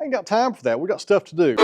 I ain't got time for that. We got stuff to do.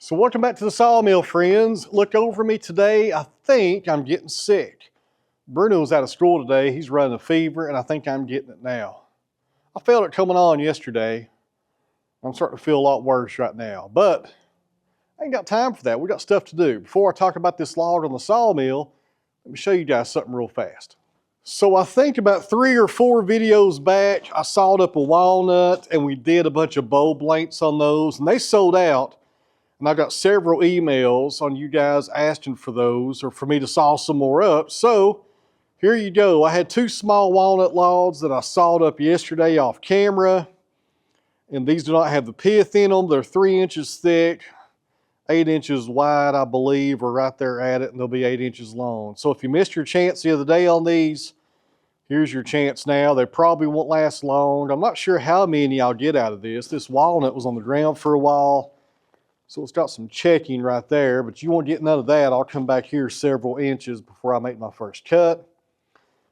So welcome back to the Sawmill, friends. Look over me today. I think I'm getting sick. Bruno's out of school today. He's running a fever, and I think I'm getting it now. I felt it coming on yesterday. I'm starting to feel a lot worse right now, but I ain't got time for that. We got stuff to do. Before I talk about this log on the sawmill, let me show you guys something real fast. So I think about 3 or 4 videos back, I sawed up a walnut, and we did a bunch of bow blanks on those, and they sold out. And I got several emails on you guys asking for those or for me to saw some more up. So here you go. I had 2 small walnut logs that I sawed up yesterday off camera. And these do not have the pith in them. They're 3 inches thick, 8 inches wide, I believe, or right there at it, and they'll be 8 inches long. So if you missed your chance the other day on these, here's your chance now. They probably won't last long. I'm not sure how many I'll get out of this. This walnut was on the ground for a while, so it's got some checking right there, but you won't get none of that. I'll come back here several inches before I make my first cut.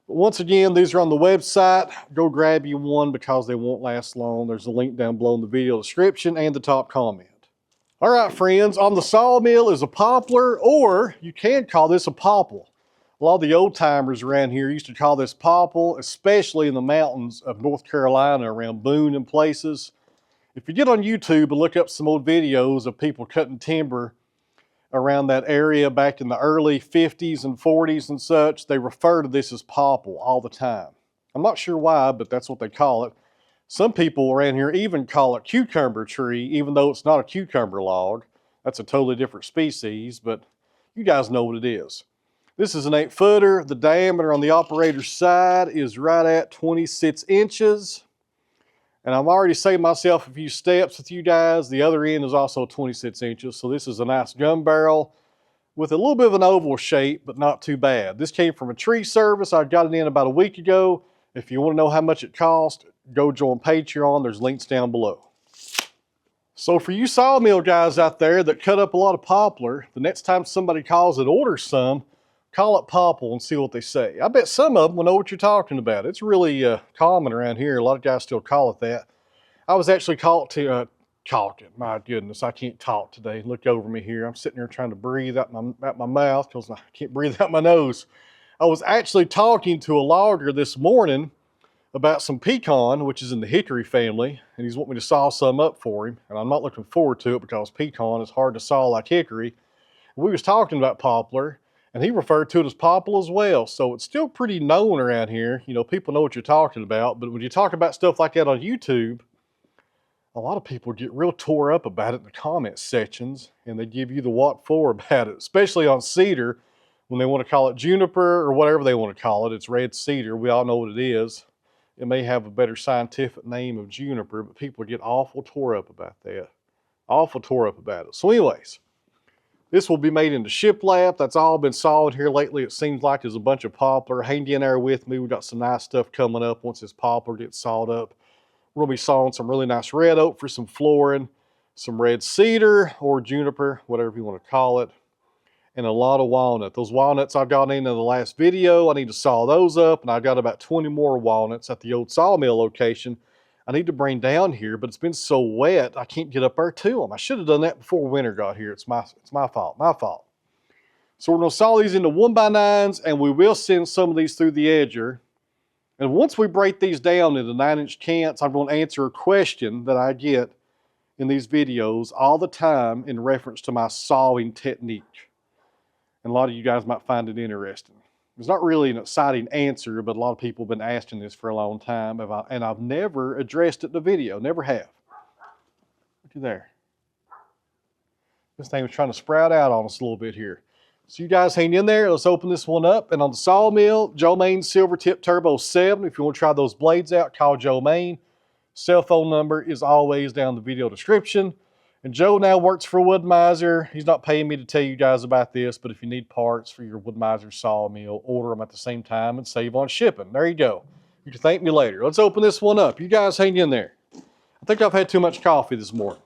But once again, these are on the website. Go grab you one because they won't last long. There's a link down below in the video description and the top comment. All right, friends, on the sawmill is a poplar, or you can call this a popple. A lot of the old timers around here used to call this popple, especially in the mountains of North Carolina around Boone and places. If you get on YouTube and look up some old videos of people cutting timber around that area back in the early 50s and 40s and such, they refer to this as popple all the time. I'm not sure why, but that's what they call it. Some people around here even call it cucumber tree, even though it's not a cucumber log. That's a totally different species, but you guys know what it is. This is an 8-footer. The diameter on the operator's side is right at 26 inches. And I've already saved myself a few steps with you guys. The other end is also 26 inches. So this is a nice gun barrel with a little bit of an oval shape, but not too bad. This came from a tree service. I got it in about a week ago. If you want to know how much it cost, go join Patreon. There's links down below. So for you sawmill guys out there that cut up a lot of poplar, the next time somebody calls and orders some, call it popple and see what they say. I bet some of them will know what you're talking about. It's really common around here. A lot of guys still call it that. I was actually talking. My goodness, I can't talk today. Look over me here. I'm sitting here trying to breathe out my mouth because I can't breathe out my nose. I was actually talking to a logger this morning about some pecan, which is in the hickory family, and he's wanting me to saw some up for him. And I'm not looking forward to it because pecan is hard to saw like hickory. We was talking about poplar, and he referred to it as popple as well. So it's still pretty known around here. You know, people know what you're talking about. But when you talk about stuff like that on YouTube, a lot of people get real tore up about it in the comment sections, and they give you the what for about it, especially on cedar when they want to call it juniper or whatever they want to call it. It's red cedar. We all know what it is. It may have a better scientific name of juniper, but people get awful tore up about that. Awful tore up about it. So anyways, This will be made into shiplap. That's all been sawed here lately. It seems like there's a bunch of poplar. Hang in there with me. We've got some nice stuff coming up once this poplar gets sawed up. We're gonna be sawing some really nice red oak for some flooring, some red cedar or juniper, whatever you want to call it, and a lot of walnut. Those walnuts I got in the last video, I need to saw those up, and I got about 20 more walnuts at the old sawmill location I need to bring down here, but it's been so wet I can't get up there to them. I should have done that before winter got here. It's my fault. So we're gonna saw these into 1x9s, and we will send some of these through the edger. And once we break these down into 9-inch cants, I'm going to answer a question that I get in these videos all the time in reference to my sawing technique. And a lot of you guys might find it interesting. It's not really an exciting answer, but a lot of people have been asking this for a long time, and I've never addressed it in a video, never have. Look at there. This thing was trying to sprout out on us a little bit here. So you guys hang in there. Let's open this one up. And on the Sawmill, Joe Maine Silver Tip Turbo 7. If you want to try those blades out, call Joe Maine. Cell phone number is always down in the video description. And Joe now works for Wood-Mizer. He's not paying me to tell you guys about this, but if you need parts for your Wood-Mizer sawmill, order them at the same time and save on shipping. There you go. You can thank me later. Let's open this one up. You guys hang in there. I think I've had too much coffee this morning.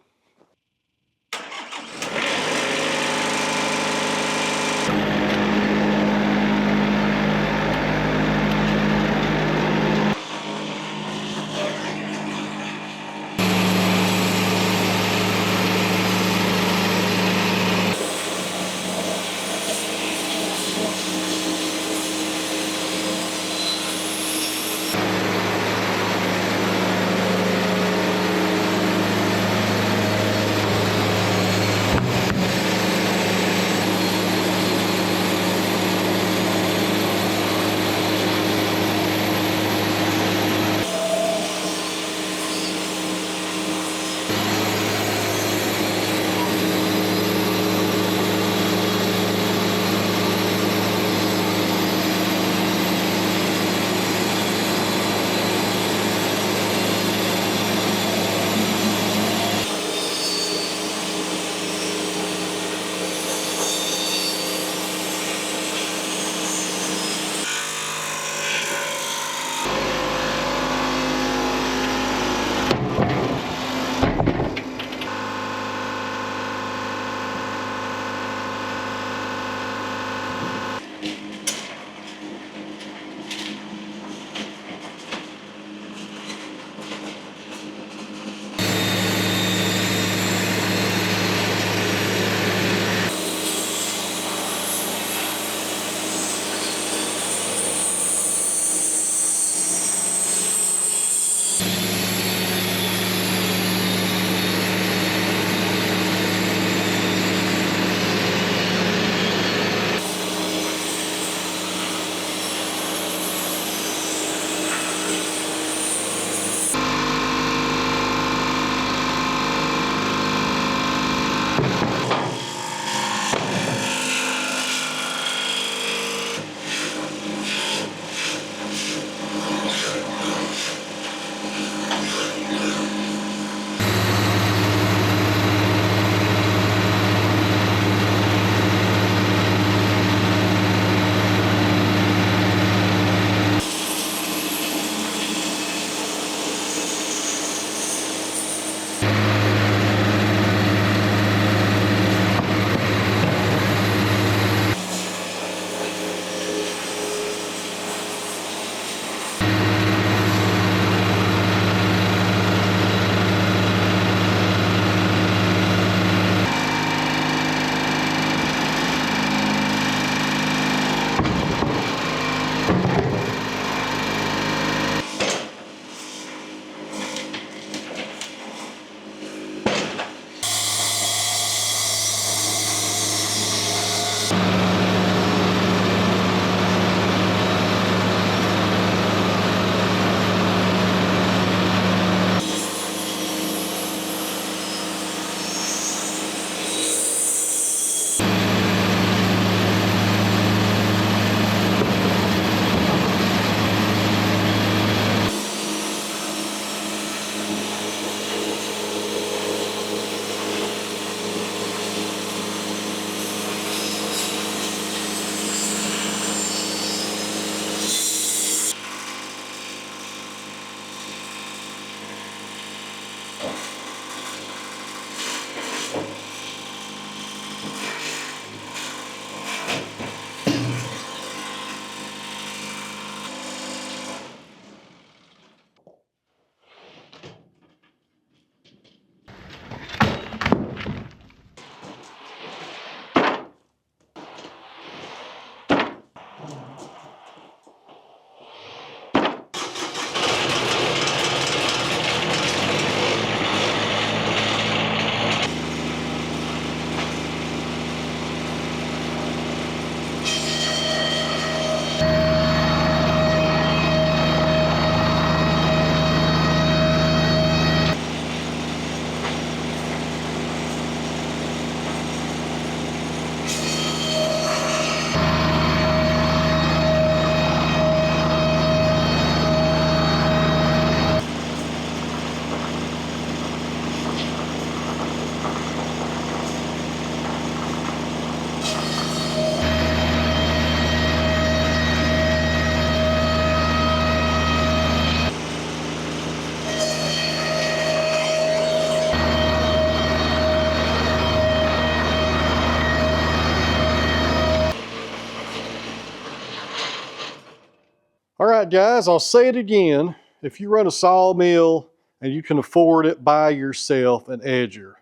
All right, guys, I'll say it again. If you run a sawmill and you can afford it, buy yourself an edger.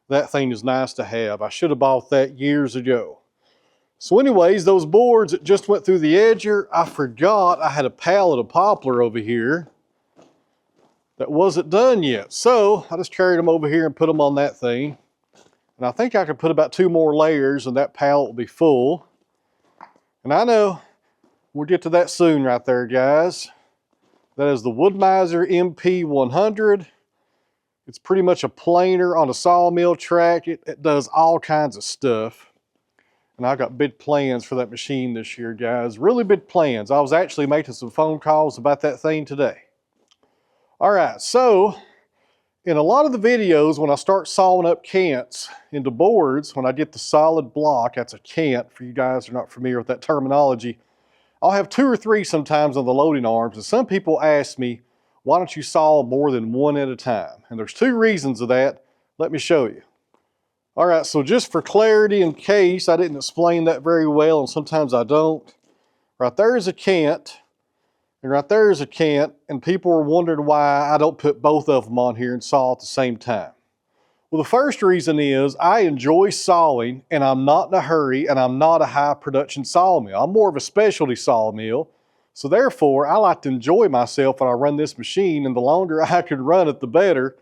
That thing is nice to have. I should have bought that years ago. So anyways, those boards that just went through the edger, I forgot I had a pallet of poplar over here that wasn't done yet. So I just carried them over here and put them on that thing. And I think I could put about 2 more layers and that pallet will be full. And I know we'll get to that soon right there, guys. That is the Wood-Mizer MP100. It's pretty much a planer on a sawmill track. It does all kinds of stuff. And I got big plans for that machine this year, guys. Really big plans. I was actually making some phone calls about that thing today. All right, so in a lot of the videos, when I start sawing up cants into boards, when I get the solid block, that's a cant, for you guys who are not familiar with that terminology, I'll have 2 or 3 sometimes on the loading arms, and some people ask me, why don't you saw more than one at a time? And there's 2 reasons of that. Let me show you. All right, so just for clarity, in case I didn't explain that very well, and sometimes I don't, right there is a cant, and right there is a cant, and people are wondering why I don't put both of them on here and saw at the same time. Well, the first reason is I enjoy sawing, and I'm not in a hurry, and I'm not a high production sawmill. I'm more of a specialty sawmill. So therefore, I like to enjoy myself when I run this machine, and the longer I can run it, the better.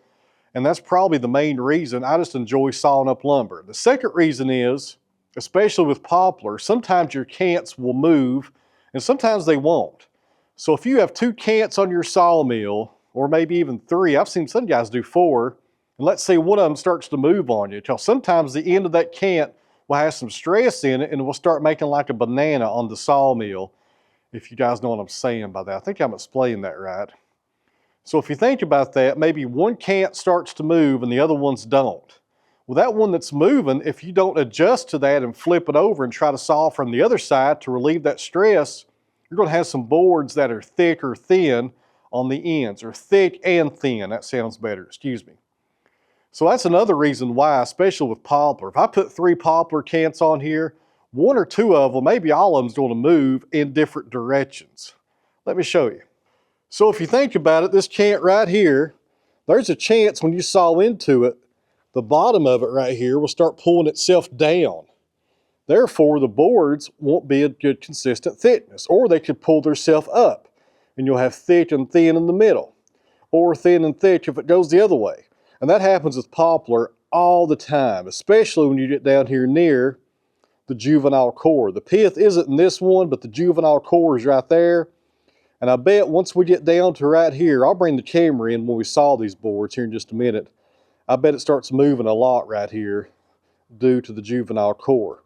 And that's probably the main reason. I just enjoy sawing up lumber. The second reason is, especially with poplar, sometimes your cants will move, and sometimes they won't. So if you have 2 cants on your sawmill, or maybe even 3, I've seen some guys do 4, and let's say one of them starts to move on you, because sometimes the end of that cant will have some stress in it and it will start making like a banana on the sawmill, if you guys know what I'm saying by that. I think I'm explaining that right. So if you think about that, maybe one cant starts to move and the other ones don't. Well, that one that's moving, if you don't adjust to that and flip it over and try to saw from the other side to relieve that stress, you're going to have some boards that are thick or thin on the ends, or thick and thin. That sounds better, excuse me. So that's another reason why, especially with poplar. If I put 3 poplar cants on here, 1 or 2 of them, maybe all of them is going to move in different directions. Let me show you. So if you think about it, this cant right here, there's a chance when you saw into it, the bottom of it right here will start pulling itself down. Therefore, the boards won't be a good consistent thickness, or they could pull themselves up and you'll have thick and thin in the middle, or thin and thick if it goes the other way. And that happens with poplar all the time, especially when you get down here near the juvenile core. The pith isn't in this one, but the juvenile core is right there. And I bet once we get down to right here, I'll bring the camera in when we saw these boards here in just a minute. I bet it starts moving a lot right here due to the juvenile core.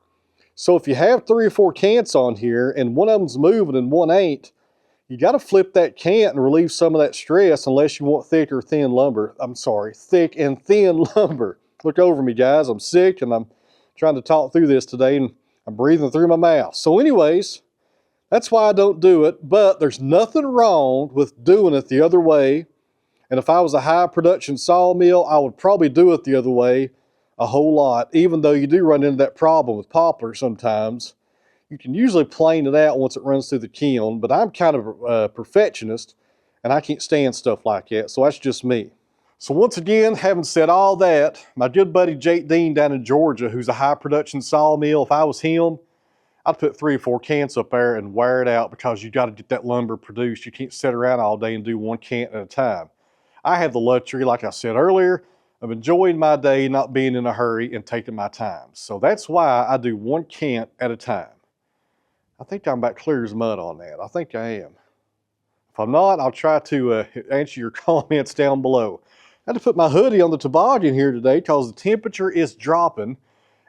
So if you have 3 or 4 cants on here and one of them's moving and one ain't, you got to flip that cant and relieve some of that stress, unless you want thick or thin lumber. I'm sorry, thick and thin lumber. Look over me, guys. I'm sick and I'm trying to talk through this today and I'm breathing through my mouth. So anyways, that's why I don't do it, but there's nothing wrong with doing it the other way. And if I was a high production sawmill, I would probably do it the other way a whole lot, even though you do run into that problem with poplar sometimes. You can usually plane it out once it runs through the kiln, but I'm kind of a perfectionist and I can't stand stuff like that, so that's just me. So once again, having said all that, my good buddy Jake Dean down in Georgia, who's a high production sawmill, if I was him, I'd put 3 or 4 cants up there and wear it out, because you got to get that lumber produced. You can't sit around all day and do 1 cant at a time. I have the luxury, like I said earlier, of enjoying my day, not being in a hurry and taking my time. So that's why I do 1 cant at a time. I think I'm about clear as mud on that. I think I am. If I'm not, I'll try to answer your comments down below. I had to put my hoodie on the toboggan here today because the temperature is dropping,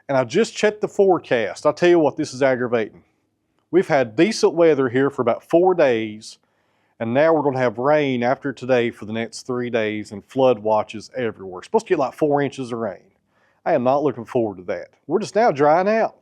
and I just checked the forecast. I'll tell you what, this is aggravating. We've had decent weather here for about 4 days, and now we're going to have rain after today for the next 3 days and flood watches everywhere. We're supposed to get like 4 inches of rain. I am not looking forward to that. We're just now drying out.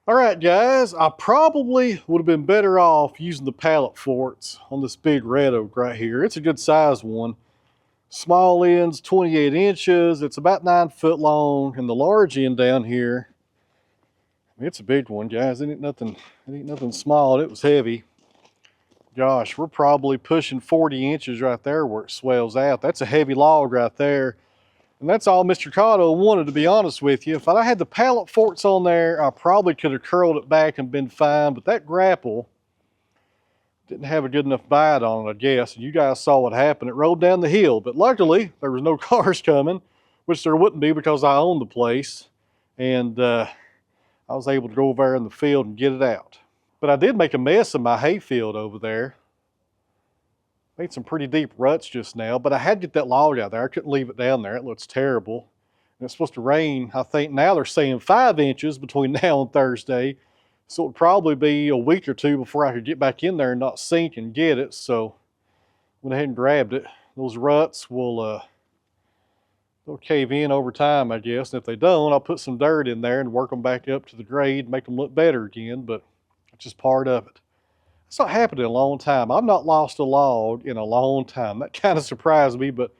All right, guys, I probably would have been better off using the pallet forks on this big red oak right here. It's a good size one. Small end's 28 inches. It's about 9 foot long, and the large end down here, it's a big one, guys. It ain't nothing small. It was heavy. Gosh, we're probably pushing 40 inches right there where it swells out. That's a heavy log right there. And that's all Mr. Cotto wanted, to be honest with you. If I had the pallet forks on there, I probably could have curled it back and been fine, but that grapple didn't have a good enough bite on it, I guess. And you guys saw what happened. It rolled down the hill, but luckily there was no cars coming, which there wouldn't be because I own the place. And I was able to go over there in the field and get it out. But I did make a mess of my hay field over there. Made some pretty deep ruts just now, but I had to get that log out there. I couldn't leave it down there. It looks terrible. And it's supposed to rain, I think now they're saying 5 inches between now and Thursday. So it'll probably be a week or two before I could get back in there and not sink and get it. So went ahead and grabbed it. Those ruts will they'll cave in over time, I guess. And if they don't, I'll put some dirt in there and work them back up to the grade, make them look better again, but it's just part of it. It's not happened in a long time. I've not lost a log in a long time. That kind of surprised me, but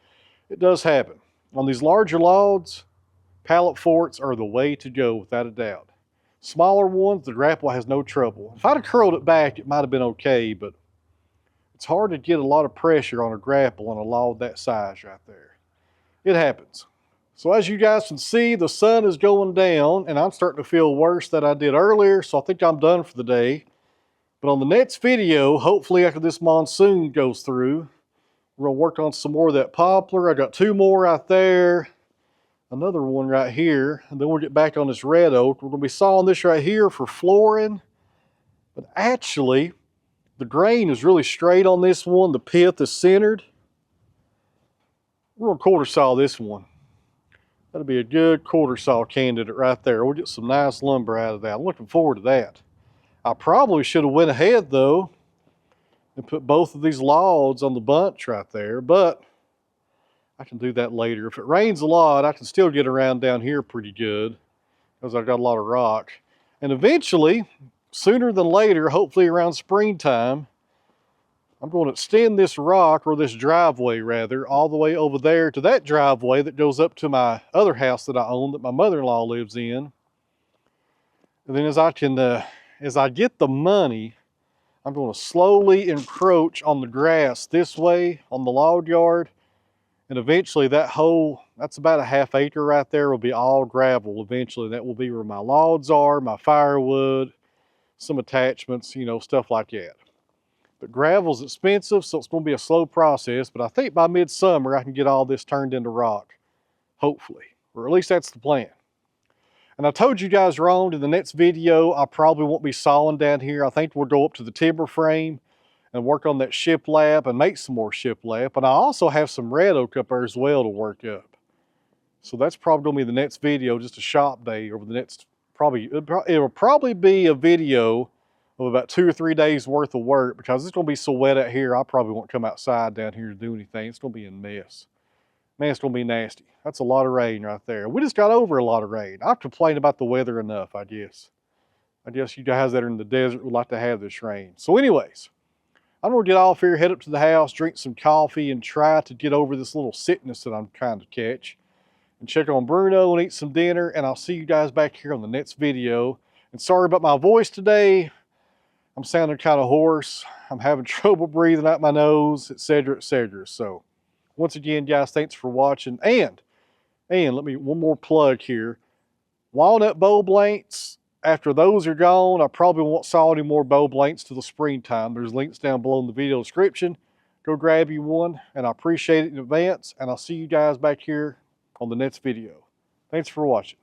it does happen. On these larger logs, pallet forks are the way to go without a doubt. Smaller ones, the grapple has no trouble. If I'd have curled it back, it might have been okay, but it's hard to get a lot of pressure on a grapple on a log that size right there. It happens. So as you guys can see, the sun is going down and I'm starting to feel worse than I did earlier, so I think I'm done for the day. But on the next video, hopefully after this monsoon goes through, we're gonna work on some more of that poplar. I got 2 more out there, another one right here, and then we'll get back on this red oak. We're gonna be sawing this right here for flooring. But actually, the grain is really straight on this one. The pith is centered. We're gonna quarter saw this one. That'll be a good quarter saw candidate right there. We'll get some nice lumber out of that. I'm looking forward to that. I probably should have went ahead though and put both of these logs on the bunch right there, but I can do that later. If it rains a lot, I can still get around down here pretty good because I've got a lot of rock. And eventually, sooner than later, hopefully around springtime, I'm going to extend this rock, or this driveway rather, all the way over there to that driveway that goes up to my other house that I own that my mother-in-law lives in. And then as I get the money, I'm going to slowly encroach on the grass this way on the log yard. And eventually that whole, that's about a ½ acre right there, will be all gravel eventually. That will be where my logs are, my firewood, some attachments, you know, stuff like that. But gravel's expensive, so it's going to be a slow process. But I think by midsummer, I can get all this turned into rock, hopefully. Or at least that's the plan. And I told you guys wrong. In the next video, I probably won't be sawing down here. I think we'll go up to the timber frame and work on that shiplap and make some more shiplap. And I also have some red oak up there as well to work up. So that's probably going to be the next video, just a shop day over the next, it'll probably be a video of about 2 or 3 days worth of work because it's going to be so wet out here, I probably won't come outside down here to do anything. It's going to be a mess. Man, it's going to be nasty. That's a lot of rain right there. We just got over a lot of rain. I've complained about the weather enough, I guess. I guess you guys that are in the desert would like to have this rain. So anyways, I'm going to get off here, head up to the house, drink some coffee, and try to get over this little sickness that I'm trying to catch. And check on Bruno and eat some dinner, and I'll see you guys back here on the next video. And sorry about my voice today. I'm sounding kind of hoarse. I'm having trouble breathing out my nose, etc., etc. So once again, guys, thanks for watching. And let me, one more plug here. Walnut bow blanks, after those are gone, I probably won't saw any more bow blanks till the springtime. There's links down below in the video description. Go grab you one, and I appreciate it in advance. And I'll see you guys back here on the next video. Thanks for watching.